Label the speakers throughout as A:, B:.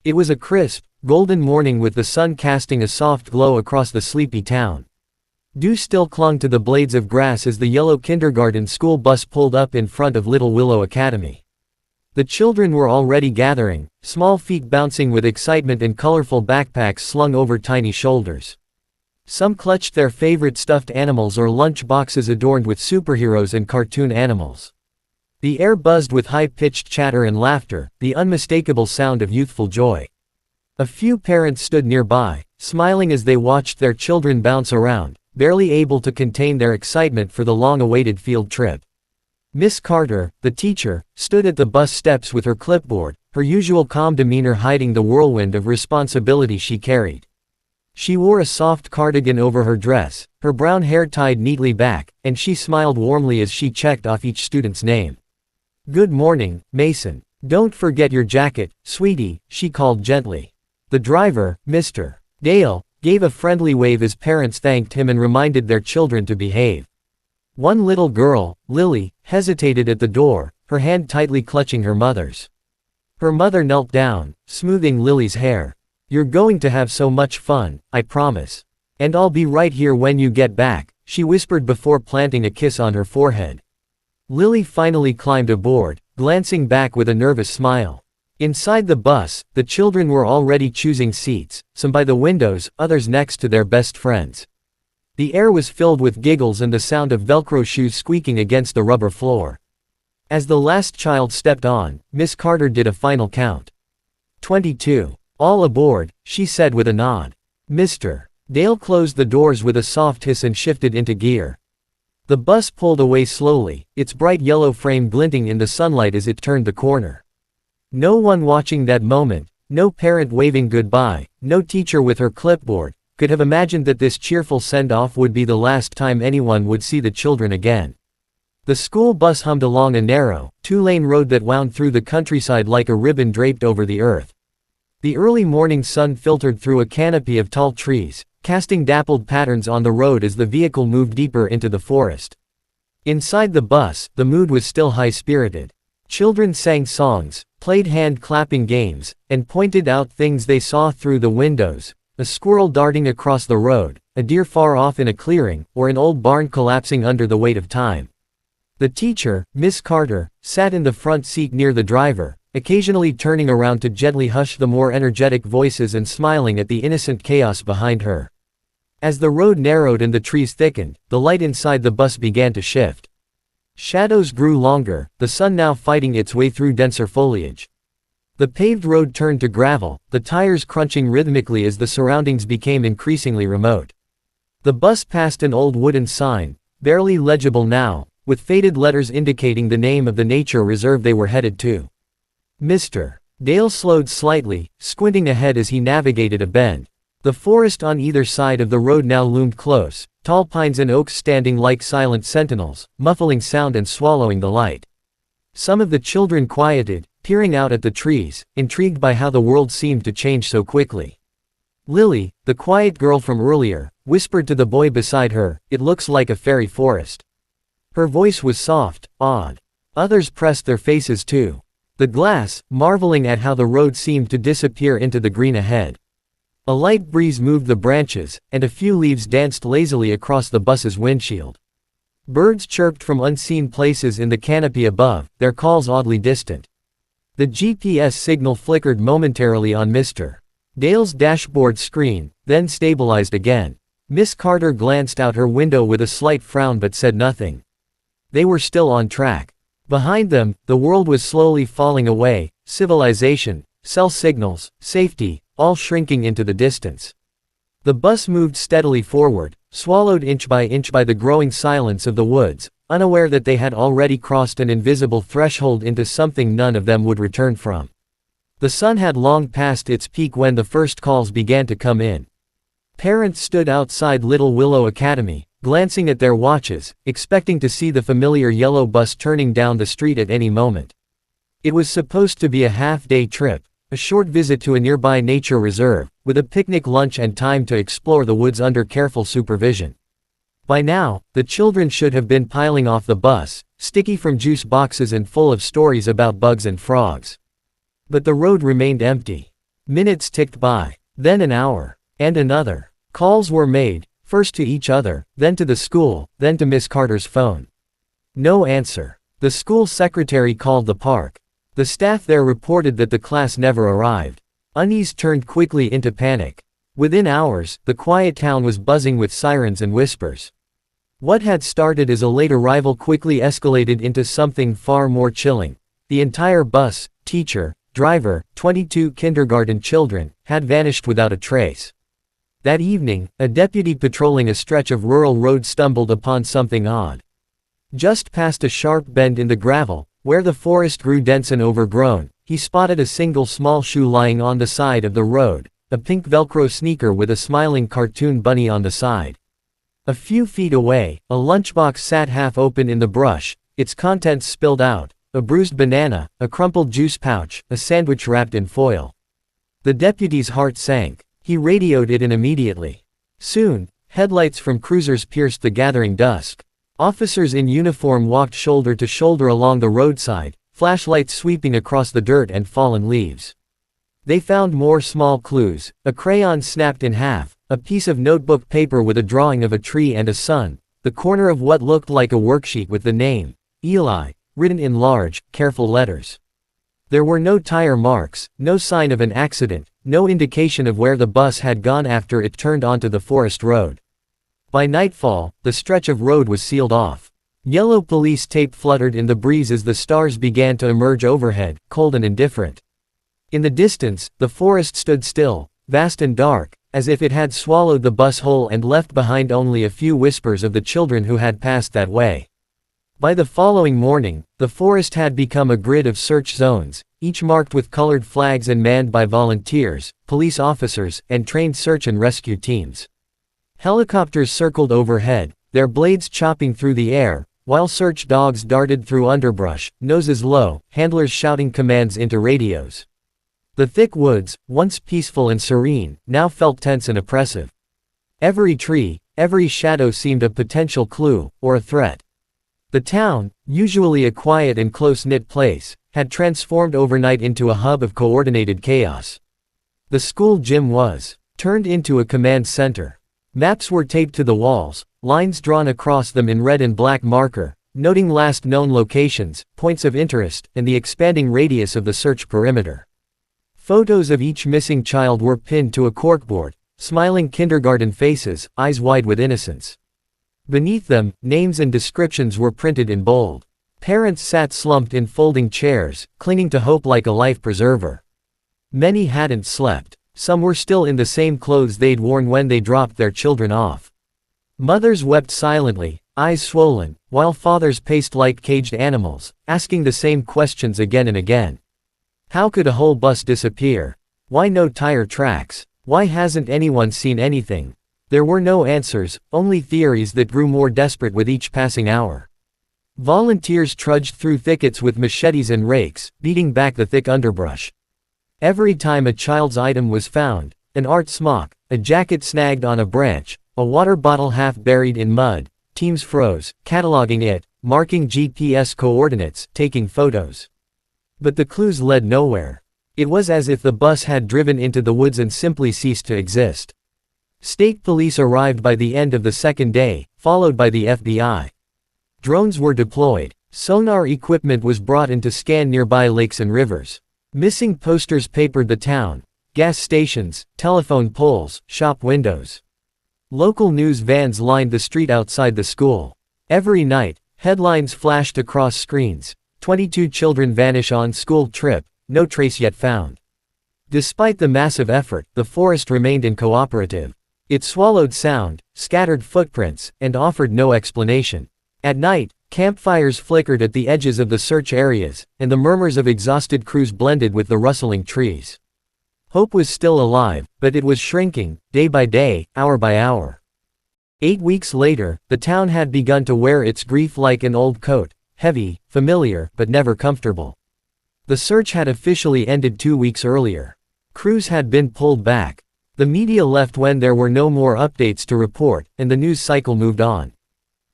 A: It was a crisp, golden morning with the sun casting a soft glow across the sleepy town. Dew still clung to the blades of grass as the yellow kindergarten school bus pulled up in front of Little Willow Academy. The children were already gathering, small feet bouncing with excitement and colorful backpacks slung over tiny shoulders. Some clutched their favorite stuffed animals or lunch boxes adorned with superheroes and cartoon animals. The air buzzed with high-pitched chatter and laughter, the unmistakable sound of youthful joy. A few parents stood nearby, smiling as they watched their children bounce around, barely able to contain their excitement for the long-awaited field trip. Miss Carter, the teacher, stood at the bus steps with her clipboard, her usual calm demeanor hiding the whirlwind of responsibility she carried. She wore a soft cardigan over her dress, her brown hair tied neatly back, and she smiled warmly as she checked off each student's name. "Good morning, Mason. Don't forget your jacket, sweetie," she called gently. The driver, Mr. Dale, gave a friendly wave as parents thanked him and reminded their children to behave. One little girl, Lily, hesitated at the door, her hand tightly clutching her mother's. Her mother knelt down, smoothing Lily's hair. "You're going to have so much fun, I promise. And I'll be right here when you get back," she whispered before planting a kiss on her forehead. Lily finally climbed aboard, glancing back with a nervous smile. Inside the bus, the children were already choosing seats, some by the windows, others next to their best friends. The air was filled with giggles and the sound of Velcro shoes squeaking against the rubber floor. As the last child stepped on, Miss Carter did a final count. 22. "All aboard," she said with a nod. Mr. Dale closed the doors with a soft hiss and shifted into gear. The bus pulled away slowly, its bright yellow frame glinting in the sunlight as it turned the corner. No one watching that moment, no parent waving goodbye, no teacher with her clipboard, could have imagined that this cheerful send-off would be the last time anyone would see the children again. The school bus hummed along a narrow, two-lane road that wound through the countryside like a ribbon draped over the earth. The early morning sun filtered through a canopy of tall trees, casting dappled patterns on the road as the vehicle moved deeper into the forest. Inside the bus, the mood was still high-spirited. Children sang songs, played hand-clapping games, and pointed out things they saw through the windows: a squirrel darting across the road, a deer far off in a clearing, or an old barn collapsing under the weight of time. The teacher, Miss Carter, sat in the front seat near the driver, occasionally turning around to gently hush the more energetic voices and smiling at the innocent chaos behind her. As the road narrowed and the trees thickened, the light inside the bus began to shift. Shadows grew longer, the sun now fighting its way through denser foliage. The paved road turned to gravel, the tires crunching rhythmically as the surroundings became increasingly remote. The bus passed an old wooden sign, barely legible now, with faded letters indicating the name of the nature reserve they were headed to. Mr. Dale slowed slightly, squinting ahead as he navigated a bend. The forest on either side of the road now loomed close, tall pines and oaks standing like silent sentinels, muffling sound and swallowing the light. Some of the children quieted, peering out at the trees, intrigued by how the world seemed to change so quickly. Lily, the quiet girl from earlier, whispered to the boy beside her, "It looks like a fairy forest." Her voice was soft, awed. Others pressed their faces to the glass, marveling at how the road seemed to disappear into the green ahead. A light breeze moved the branches, and a few leaves danced lazily across the bus's windshield. Birds chirped from unseen places in the canopy above, their calls oddly distant. The GPS signal flickered momentarily on Mr. Dale's dashboard screen, then stabilized again. Miss Carter glanced out her window with a slight frown but said nothing. They were still on track. Behind them, the world was slowly falling away, civilization, cell signals, safety, all shrinking into the distance. The bus moved steadily forward, swallowed inch by the growing silence of the woods, unaware that they had already crossed an invisible threshold into something none of them would return from. The sun had long passed its peak when the first calls began to come in. Parents stood outside Little Willow Academy, glancing at their watches, expecting to see the familiar yellow bus turning down the street at any moment. It was supposed to be a half-day trip, a short visit to a nearby nature reserve, with a picnic lunch and time to explore the woods under careful supervision. By now, the children should have been piling off the bus, sticky from juice boxes and full of stories about bugs and frogs. But the road remained empty. Minutes ticked by. Then an hour. And another. Calls were made, first to each other, then to the school, then to Miss Carter's phone. No answer. The school secretary called the park. The staff there reported that the class never arrived. Unease turned quickly into panic. Within hours, the quiet town was buzzing with sirens and whispers. What had started as a late arrival quickly escalated into something far more chilling. The entire bus, teacher, driver, 22 kindergarten children, had vanished without a trace. That evening, a deputy patrolling a stretch of rural road stumbled upon something odd. Just past a sharp bend in the gravel, where the forest grew dense and overgrown, he spotted a single small shoe lying on the side of the road, a pink Velcro sneaker with a smiling cartoon bunny on the side. A few feet away, a lunchbox sat half open in the brush, its contents spilled out, a bruised banana, a crumpled juice pouch, a sandwich wrapped in foil. The deputy's heart sank. He radioed it in immediately. Soon, headlights from cruisers pierced the gathering dusk. Officers in uniform walked shoulder to shoulder along the roadside, flashlights sweeping across the dirt and fallen leaves. They found more small clues: a crayon snapped in half, a piece of notebook paper with a drawing of a tree and a sun, the corner of what looked like a worksheet with the name, Eli, written in large, careful letters. There were no tire marks, no sign of an accident, no indication of where the bus had gone after it turned onto the forest road. By nightfall, the stretch of road was sealed off. Yellow police tape fluttered in the breeze as the stars began to emerge overhead, cold and indifferent. In the distance, the forest stood still, vast and dark, as if it had swallowed the bus whole and left behind only a few whispers of the children who had passed that way. By the following morning, the forest had become a grid of search zones, each marked with colored flags and manned by volunteers, police officers, and trained search and rescue teams. Helicopters circled overhead, their blades chopping through the air, while search dogs darted through underbrush, noses low, handlers shouting commands into radios. The thick woods, once peaceful and serene, now felt tense and oppressive. Every tree, every shadow seemed a potential clue, or a threat. The town, usually a quiet and close-knit place, had transformed overnight into a hub of coordinated chaos. The school gym was turned into a command center. Maps were taped to the walls, lines drawn across them in red and black marker, noting last known locations, points of interest, and the expanding radius of the search perimeter. Photos of each missing child were pinned to a corkboard, smiling kindergarten faces, eyes wide with innocence. Beneath them, names and descriptions were printed in bold. Parents sat slumped in folding chairs, clinging to hope like a life preserver. Many hadn't slept. Some were still in the same clothes they'd worn when they dropped their children off. Mothers wept silently, eyes swollen, while fathers paced like caged animals, asking the same questions again and again. How could a whole bus disappear? Why no tire tracks? Why hasn't anyone seen anything? There were no answers, only theories that grew more desperate with each passing hour. Volunteers trudged through thickets with machetes and rakes, beating back the thick underbrush. Every time a child's item was found, an art smock, a jacket snagged on a branch, a water bottle half buried in mud, teams froze, cataloging it, marking GPS coordinates, taking photos. But the clues led nowhere. It was as if the bus had driven into the woods and simply ceased to exist. State police arrived by the end of the second day, followed by the FBI. Drones were deployed. Sonar equipment was brought in to scan nearby lakes and rivers. Missing posters papered the town, gas stations, telephone poles, shop windows. Local news vans lined the street outside the school. Every night, headlines flashed across screens: 22 children vanish on school trip, no trace yet found. Despite the massive effort, the forest remained uncooperative. It swallowed sound, scattered footprints, and offered no explanation. At night, campfires flickered at the edges of the search areas, and the murmurs of exhausted crews blended with the rustling trees. Hope was still alive, but it was shrinking, day by day, hour by hour. 8 weeks later, the town had begun to wear its grief like an old coat, heavy, familiar, but never comfortable. The search had officially ended 2 weeks earlier. Crews had been pulled back. The media left when there were no more updates to report, and the news cycle moved on.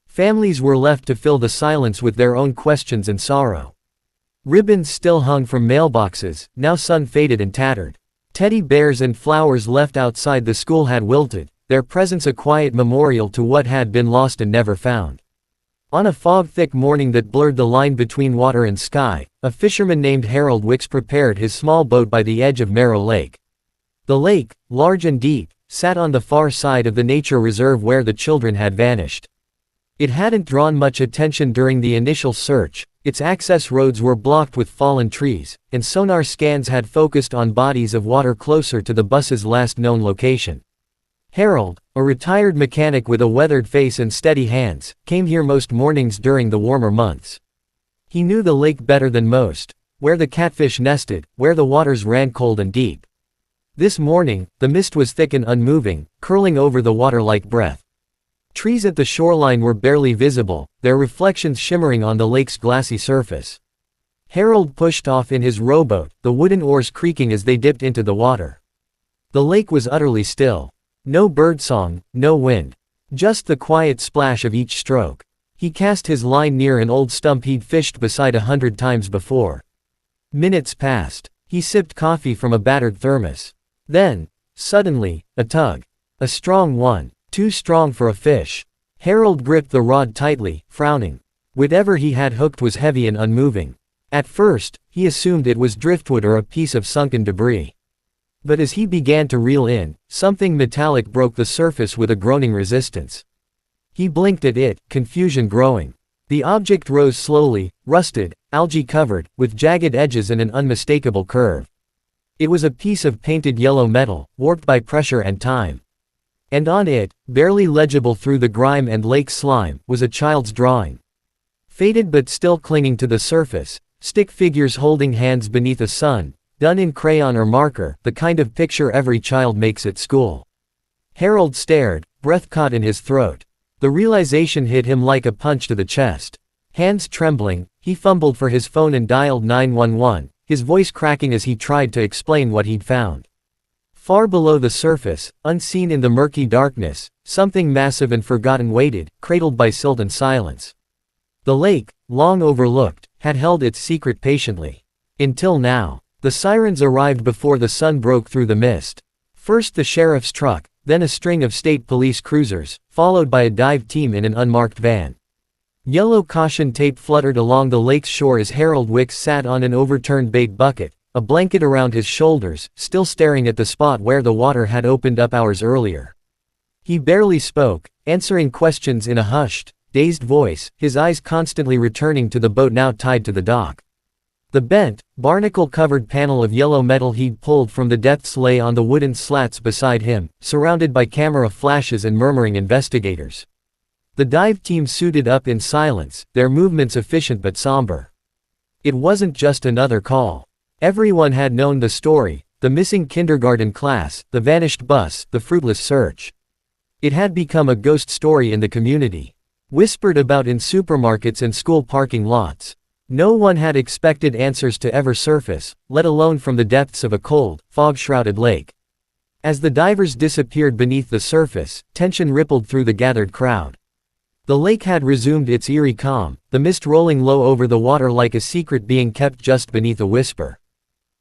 A: Families were left to fill the silence with their own questions and sorrow. Ribbons still hung from mailboxes, now sun-faded and tattered. Teddy bears and flowers left outside the school had wilted, their presence a quiet memorial to what had been lost and never found. On a fog-thick morning that blurred the line between water and sky, a fisherman named Harold Wicks prepared his small boat by the edge of Merrill Lake. The lake, large and deep, sat on the far side of the nature reserve where the children had vanished. It hadn't drawn much attention during the initial search, its access roads were blocked with fallen trees, and sonar scans had focused on bodies of water closer to the bus's last known location. Harold, a retired mechanic with a weathered face and steady hands, came here most mornings during the warmer months. He knew the lake better than most, where the catfish nested, where the waters ran cold and deep. This morning, the mist was thick and unmoving, curling over the water like breath. Trees at the shoreline were barely visible, their reflections shimmering on the lake's glassy surface. Harold pushed off in his rowboat, the wooden oars creaking as they dipped into the water. The lake was utterly still. No birdsong, no wind. Just the quiet splash of each stroke. He cast his line near an old stump he'd fished beside 100 times before. Minutes passed. He sipped coffee from a battered thermos. Then, suddenly, a tug. A strong one. Too strong for a fish. Harold gripped the rod tightly, frowning. Whatever he had hooked was heavy and unmoving. At first, he assumed it was driftwood or a piece of sunken debris. But as he began to reel in, something metallic broke the surface with a groaning resistance. He blinked at it, confusion growing. The object rose slowly, rusted, algae-covered, with jagged edges and an unmistakable curve. It was a piece of painted yellow metal, warped by pressure and time. And on it, barely legible through the grime and lake slime, was a child's drawing. Faded but still clinging to the surface, stick figures holding hands beneath a sun, done in crayon or marker, the kind of picture every child makes at school. Harold stared, breath caught in his throat. The realization hit him like a punch to the chest. Hands trembling, he fumbled for his phone and dialed 911, his voice cracking as he tried to explain what he'd found. Far below the surface, unseen in the murky darkness, something massive and forgotten waited, cradled by silt and silence. The lake, long overlooked, had held its secret patiently. Until now. The sirens arrived before the sun broke through the mist. First the sheriff's truck, then a string of state police cruisers, followed by a dive team in an unmarked van. Yellow caution tape fluttered along the lake's shore as Harold Wicks sat on an overturned bait bucket, a blanket around his shoulders, still staring at the spot where the water had opened up hours earlier. He barely spoke, answering questions in a hushed, dazed voice, his eyes constantly returning to the boat now tied to the dock. The bent, barnacle-covered panel of yellow metal he'd pulled from the depths lay on the wooden slats beside him, surrounded by camera flashes and murmuring investigators. The dive team suited up in silence, their movements efficient but somber. It wasn't just another call. Everyone had known the story, the missing kindergarten class, the vanished bus, the fruitless search. It had become a ghost story in the community. Whispered about in supermarkets and school parking lots. No one had expected answers to ever surface, let alone from the depths of a cold, fog-shrouded lake. As the divers disappeared beneath the surface, tension rippled through the gathered crowd. The lake had resumed its eerie calm, the mist rolling low over the water like a secret being kept just beneath a whisper.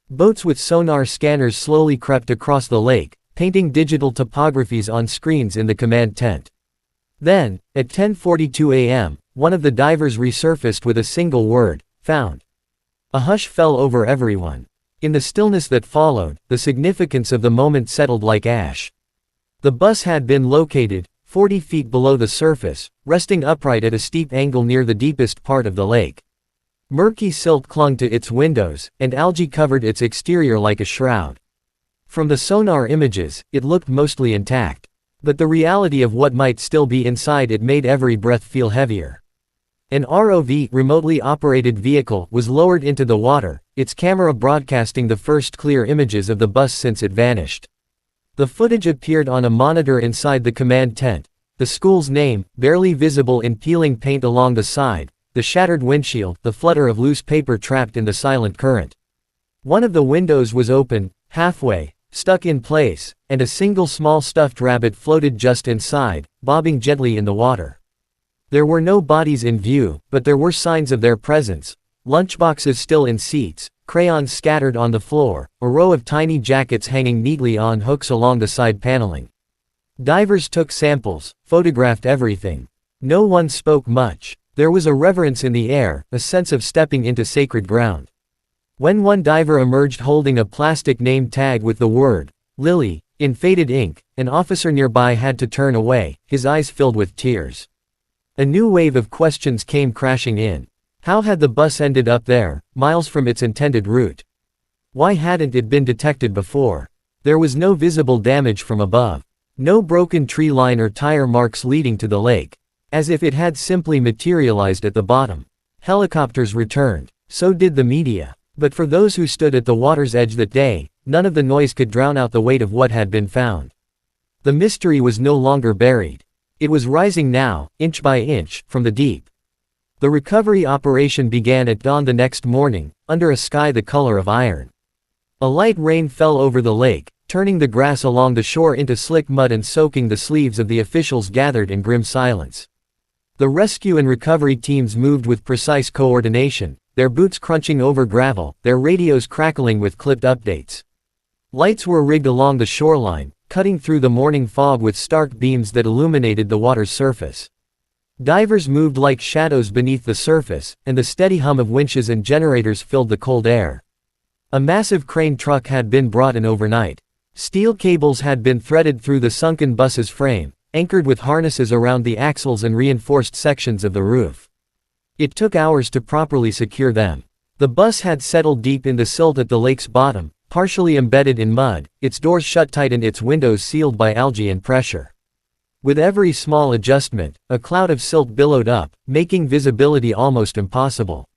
A: Boats with sonar scanners slowly crept across the lake, painting digital topographies on screens in the command tent. Then, at 10:42 a.m., one of the divers resurfaced with a single word, found. A hush fell over everyone. In the stillness that followed, the significance of the moment settled like ash. The bus had been located, 40 feet below the surface, resting upright at a steep angle near the deepest part of the lake. Murky silt clung to its windows, and algae covered its exterior like a shroud. From the sonar images, it looked mostly intact. But the reality of what might still be inside it made every breath feel heavier. An ROV, remotely operated vehicle, was lowered into the water, its camera broadcasting the first clear images of the bus since it vanished. The footage appeared on a monitor inside the command tent, the school's name, barely visible in peeling paint along the side, the shattered windshield, the flutter of loose paper trapped in the silent current. One of the windows was open, halfway, stuck in place, and a single small stuffed rabbit floated just inside, bobbing gently in the water. There were no bodies in view, but there were signs of their presence, lunchboxes still in seats, crayons scattered on the floor, a row of tiny jackets hanging neatly on hooks along the side paneling. Divers took samples, photographed everything. No one spoke much. There was a reverence in the air, a sense of stepping into sacred ground. When one diver emerged holding a plastic name tag with the word, Lily, in faded ink, an officer nearby had to turn away, his eyes filled with tears. A new wave of questions came crashing in. How had the bus ended up there, miles from its intended route? Why hadn't it been detected before? There was no visible damage from above. No broken tree line or tire marks leading to the lake. As if it had simply materialized at the bottom. Helicopters returned. So did the media. But for those who stood at the water's edge that day, none of the noise could drown out the weight of what had been found. The mystery was no longer buried. It was rising now, inch by inch, from the deep. The recovery operation began at dawn the next morning, under a sky the color of iron. A light rain fell over the lake, turning the grass along the shore into slick mud and soaking the sleeves of the officials gathered in grim silence. The rescue and recovery teams moved with precise coordination, their boots crunching over gravel, their radios crackling with clipped updates. Lights were rigged along the shoreline, cutting through the morning fog with stark beams that illuminated the water's surface. Divers moved like shadows beneath the surface, and the steady hum of winches and generators filled the cold air. A massive crane truck had been brought in overnight. Steel cables had been threaded through the sunken bus's frame, anchored with harnesses around the axles and reinforced sections of the roof. It took hours to properly secure them. The bus had settled deep in the silt at the lake's bottom, partially embedded in mud, its doors shut tight and its windows sealed by algae and pressure. With every small adjustment, a cloud of silt billowed up, making visibility almost impossible.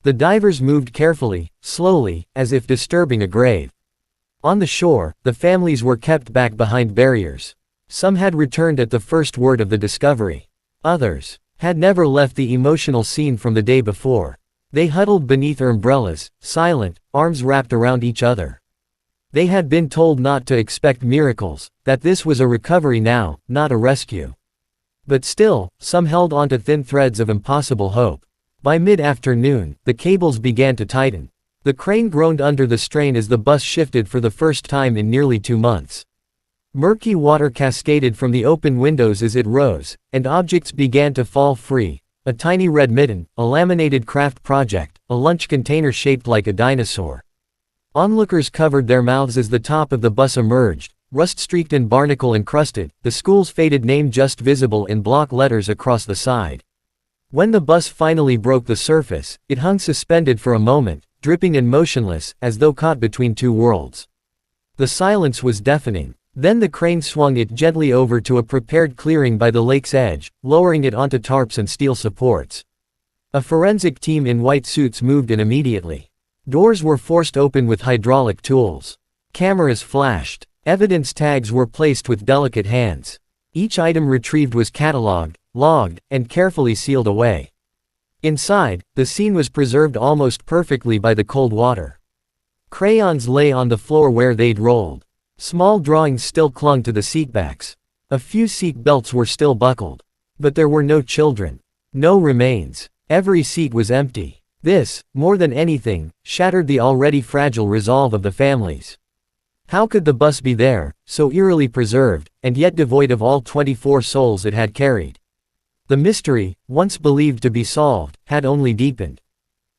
A: The divers moved carefully, slowly, as if disturbing a grave. On the shore, the families were kept back behind barriers. Some had returned at the first word of the discovery. Others had never left the emotional scene from the day before. They huddled beneath umbrellas, silent, arms wrapped around each other. They had been told not to expect miracles, that this was a recovery now, not a rescue. But still, some held onto thin threads of impossible hope. By mid-afternoon, the cables began to tighten. The crane groaned under the strain as the bus shifted for the first time in nearly 2 months. Murky water cascaded from the open windows as it rose, and objects began to fall free. A tiny red mitten, a laminated craft project, a lunch container shaped like a dinosaur. Onlookers covered their mouths as the top of the bus emerged, rust-streaked and barnacle-encrusted, the school's faded name just visible in block letters across the side. When the bus finally broke the surface, it hung suspended for a moment, dripping and motionless, as though caught between two worlds. The silence was deafening. Then the crane swung it gently over to a prepared clearing by the lake's edge, lowering it onto tarps and steel supports. A forensic team in white suits moved in immediately. Doors were forced open with hydraulic tools. Cameras flashed. Evidence tags were placed with delicate hands. Each item retrieved was catalogued, logged, and carefully sealed away. Inside, the scene was preserved almost perfectly by the cold water. Crayons lay on the floor where they'd rolled. Small drawings still clung to the seatbacks. A few seat belts were still buckled. But there were no children. No remains. Every seat was empty. This, more than anything, shattered the already fragile resolve of the families. How could the bus be there, so eerily preserved, and yet devoid of all 24 souls it had carried? The mystery, once believed to be solved, had only deepened.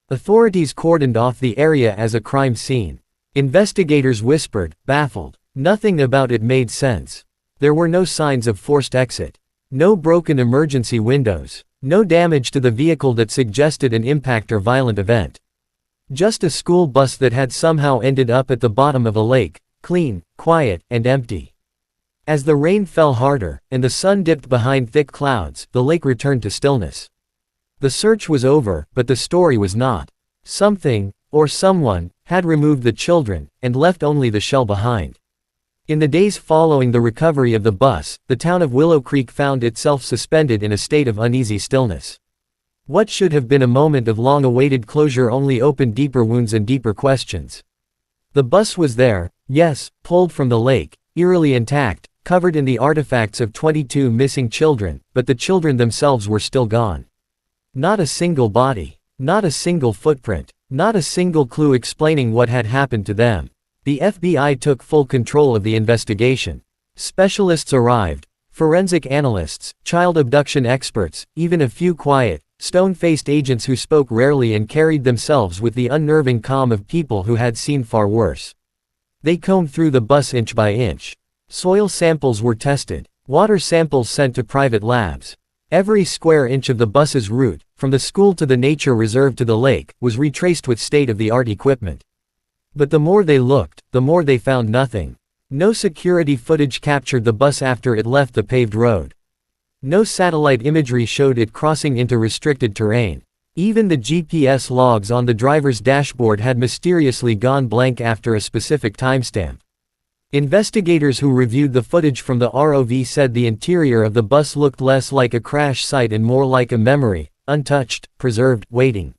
A: Authorities cordoned off the area as a crime scene. Investigators whispered, baffled. Nothing about it made sense. There were no signs of forced exit. No broken emergency windows. No damage to the vehicle that suggested an impact or violent event. Just a school bus that had somehow ended up at the bottom of a lake, clean, quiet, and empty. As the rain fell harder, and the sun dipped behind thick clouds, the lake returned to stillness. The search was over, but the story was not. Something, or someone, had removed the children, and left only the shell behind. In the days following the recovery of the bus, the town of Willow Creek found itself suspended in a state of uneasy stillness. What should have been a moment of long-awaited closure only opened deeper wounds and deeper questions. The bus was there, yes, pulled from the lake, eerily intact, covered in the artifacts of 22 missing children, but the children themselves were still gone. Not a single body. Not a single footprint. Not a single clue explaining what had happened to them. The FBI took full control of the investigation. Specialists arrived. Forensic analysts, child abduction experts, even a few quiet, stone-faced agents who spoke rarely and carried themselves with the unnerving calm of people who had seen far worse. They combed through the bus inch by inch. Soil samples were tested. Water samples sent to private labs. Every square inch of the bus's route, from the school to the nature reserve to the lake, was retraced with state-of-the-art equipment. But the more they looked, the more they found nothing. No security footage captured the bus after it left the paved road. No satellite imagery showed it crossing into restricted terrain. Even the GPS logs on the driver's dashboard had mysteriously gone blank after a specific timestamp. Investigators who reviewed the footage from the ROV said the interior of the bus looked less like a crash site and more like a memory, untouched, preserved, waiting.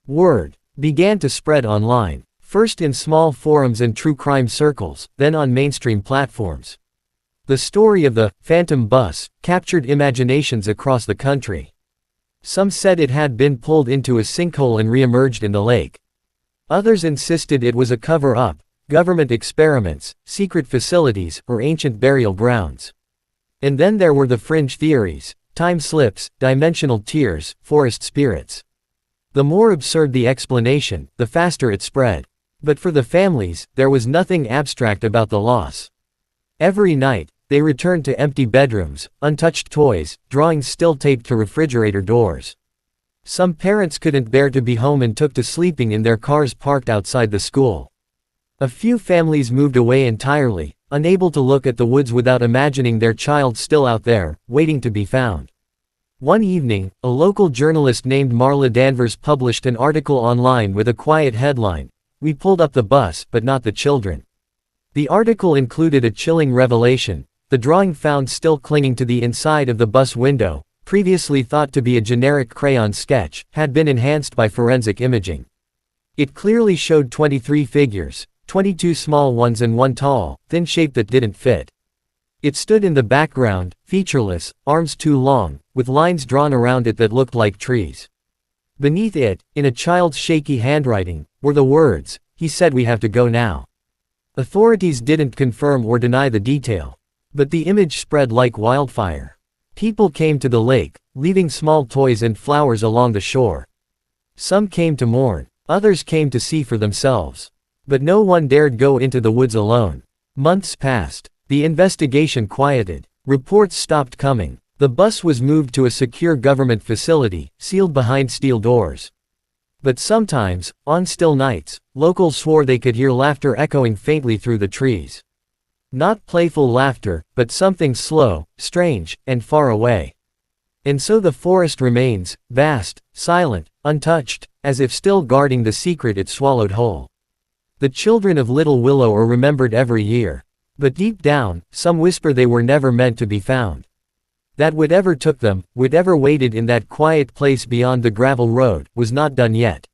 A: Word began to spread online, first in small forums and true crime circles, then on mainstream platforms. The story of the phantom bus captured imaginations across the country. Some said it had been pulled into a sinkhole and re-emerged in the lake. Others insisted it was a cover-up, government experiments, secret facilities, or ancient burial grounds. And then there were the fringe theories: time slips, dimensional tears, forest spirits. The more absurd the explanation, the faster it spread. But for the families, there was nothing abstract about the loss. Every night, they returned to empty bedrooms, untouched toys, drawings still taped to refrigerator doors. Some parents couldn't bear to be home and took to sleeping in their cars parked outside the school. A few families moved away entirely, unable to look at the woods without imagining their child still out there, waiting to be found. One evening, a local journalist named Marla Danvers published an article online with a quiet headline: "We pulled up the bus, but not the children." The article included a chilling revelation: the drawing found still clinging to the inside of the bus window, previously thought to be a generic crayon sketch, had been enhanced by forensic imaging. It clearly showed 23 figures, 22 small ones and one tall, thin shape that didn't fit. It stood in the background, featureless, arms too long, with lines drawn around it that looked like trees. Beneath it, in a child's shaky handwriting, were the words, "He said we have to go now." Authorities didn't confirm or deny the detail. But the image spread like wildfire. People came to the lake, leaving small toys and flowers along the shore. Some came to mourn. Others came to see for themselves. But no one dared go into the woods alone. Months passed. The investigation quieted. Reports stopped coming. The bus was moved to a secure government facility, sealed behind steel doors. But sometimes, on still nights, locals swore they could hear laughter echoing faintly through the trees. Not playful laughter, but something slow, strange, and far away. And so the forest remains, vast, silent, untouched, as if still guarding the secret it swallowed whole. The children of Little Willow are remembered every year. But deep down, some whisper they were never meant to be found. That whatever took them, whatever waited in that quiet place beyond the gravel road, was not done yet.